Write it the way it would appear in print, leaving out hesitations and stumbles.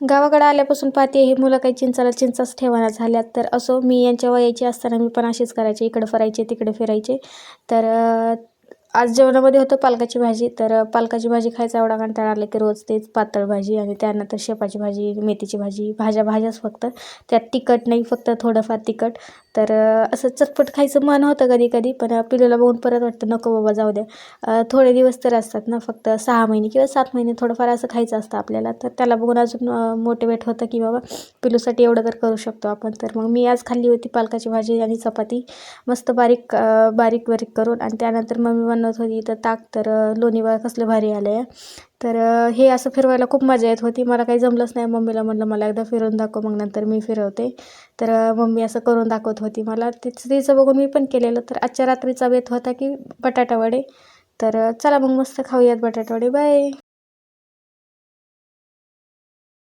गावाकडे आल्यापासून पाहते ही मुलं काही चिंचाला चिंचाच ठेवाना झाल्यात. तर असो, मी यांच्या वयाची असताना मी पण अशीच करायचे, इकडं फिरायचे तिकडे फिरायचे. तर आज जेवणामध्ये होतं पालकाची भाजी. तर पालकाची भाजी खायचा एवढा कंटाळा आला की रोज तेच पातळ भाजी आणि त्यानंतर शेपाची भाजी, मेथीची भाजी, भाज्याच फक्त. त्यात तिखट नाही, फक्त थोडंफार तिखट. तर असं चटपट खायचं मन होतं कधी कधी, पण पिलूला बघून परत वाटतं नको बाबा जाऊ द्या. थोडे दिवस तर असतात ना, फक्त 6 महिने किंवा 7 महिने थोडंफार असं खायचं असतं आपल्याला. तर त्याला बघून अजून मोटिवेट होतं की बाबा पिलूसाठी एवढं तर करू शकतो आपण. तर मग मी आज खाल्ली होती पालकाची भाजी आणि चपाती, मस्त बारीक बारीक बारीक करून. आणि त्यानंतर मम्मी बनवत होती इथं ताक. तर लोणी बघा कसलं भारी आलं आहे. तर हे असं फिरवायला खूप मजा येत होती. मला काही जमलंच नाही. मम्मीला म्हटलं मला एकदा फिरवून दाखव, मग नंतर मी फिरवते. तर मम्मी असं करून दाखवत होती मला. तिचं बघून मी पण केलेलं. तर आजच्या रात्रीचा बेत होता की बटाटा वडे. तर चला मग मस्त खाऊयात बटाटा वडे. बाय.